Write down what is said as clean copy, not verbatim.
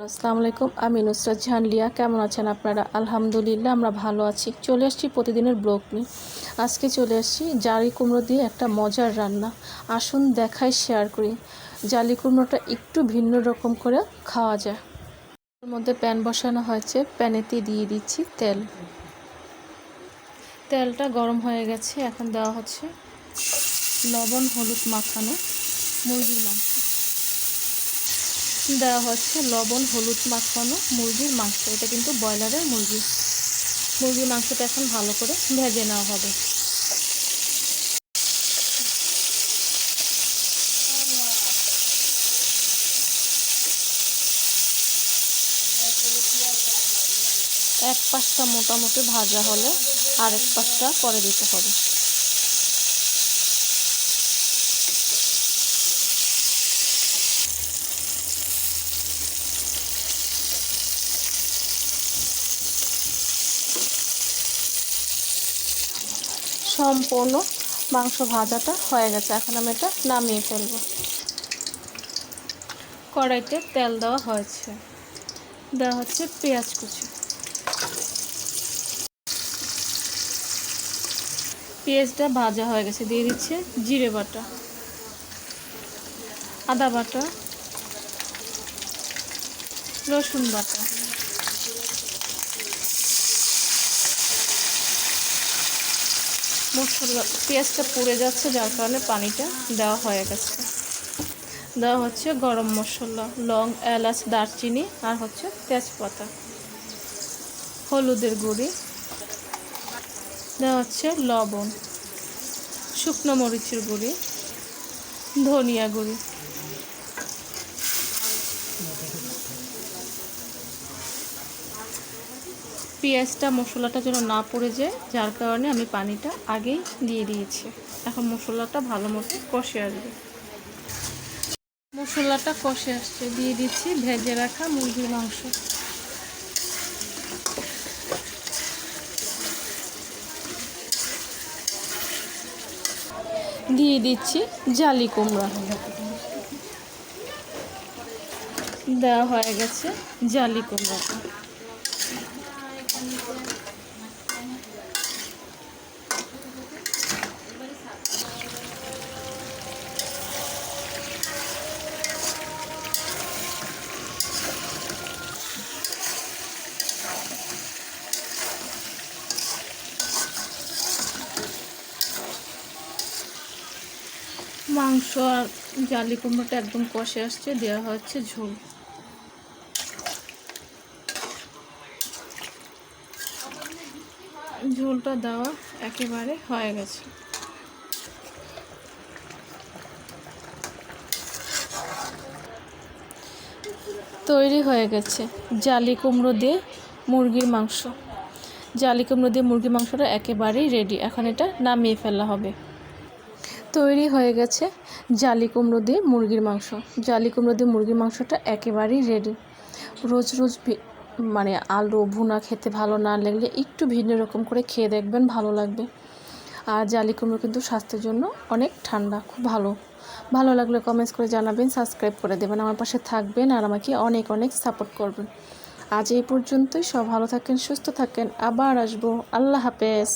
আসসালামু আলাইকুম। আমি নুসরাত জাহান লিয়া। কেমন আছেন আপনারা? আলহামদুলিল্লাহ আমরা ভালো আছি। চলে আসছি প্রতিদিনের ব্লগ নিয়ে। আজকে চলে আসছি জালি কুমড়ো দিয়ে একটা মজার রান্না। আসুন দেখাই, শেয়ার করি। জালি কুমড়োটা একটু ভিন্ন রকম করে খাওয়া যায়। এর মধ্যে প্যান বসানো হয়েছে, প্যানেতে দিয়ে দিচ্ছি তেল। তেলটা গরম হয়ে গেছে, এখন দেওয়া হচ্ছে লবণ হলুদ মাখানো মুরগির মাংস। দেওয়া হচ্ছে লবণ হলুদ মাখানো মুরগির মাংস। এটা কিন্তু ব্রয়লারের মুরগির মাংসটা এখন ভালো করে ভেজে নেওয়া হবে। এক পাশটা মোটামুটি ভাজা হলে আরেক পাশটা পরে দিতে হবে। সম্পূর্ণ মাংস ভাজাটা হয়ে গেছে, এখন আমি এটা নামিয়ে ফেলবো। কড়াইতে তেল দেওয়া হয়েছে, দেওয়া হচ্ছে পেঁয়াজ কুচি। পেঁয়াজটা ভাজা হয়ে গেছে, দিয়ে দিচ্ছে জিরে বাটা, আদা বাটা, রসুন বাটা। মশলা পেঁয়াজটা পুড়ে যাচ্ছে, যার কারণে পানিটা দেওয়া হয়ে গেছে। দেওয়া হচ্ছে গরম মশলা, লং, এলাচ, দারচিনি আর হচ্ছে তেজপাতা, হলুদের গুঁড়ি, দেওয়া হচ্ছে লবণ, শুকনো মরিচের গুঁড়ি, ধনিয়া গুঁড়ি। পেঁয়াজটা মশলাটা যেন না পড়ে যায়, যার কারণে আমি পানিটা আগেই দিয়ে দিয়েছি। এখন মশলাটা ভালো মতো কষে আসবে। মশলাটা কষে আসছে, দিয়ে দিচ্ছি ভেজে রাখা মুরগির মাংস। দিয়ে দিচ্ছি জালি কুমড়া। দেওয়া হয়ে গেছে জালি কুমড়াটা। মাংস আর জালি কুমড়োটা একদম কষে আসছে, দেওয়া হচ্ছে ঝোল। ঝোলটা দেওয়া একেবারে হয়ে গেছে। তৈরি হয়ে গেছে জালি কুমড়ো দিয়ে মুরগির মাংস। জালি কুমড়ো দিয়ে মুরগির মাংসটা একেবারেই রেডি, এখন এটা নামিয়ে ফেলা হবে। তৈরি হয়ে গেছে জালি কুমড়ো দিয়ে মুরগির মাংস। জালি কুমড়ো দিয়ে মুরগির মাংসটা একেবারেই রেডি। রোজ রোজ মানে আলু ভুনা খেতে ভালো না লাগলে একটু ভিন্ন রকম করে খেয়ে দেখবেন, ভালো লাগবে। আর জালি কুমড়ো কিন্তু স্বাস্থ্যের জন্য অনেক ঠান্ডা, খুব ভালো। ভালো লাগলে কমেন্টস করে জানাবেন, সাবস্ক্রাইব করে দেবেন, আমার পাশে থাকবেন আর আমাকে অনেক অনেক সাপোর্ট করবেন। আজ এই পর্যন্তই। সব ভালো থাকেন, সুস্থ থাকেন, আবার আসবো। আল্লাহ হাফেজ।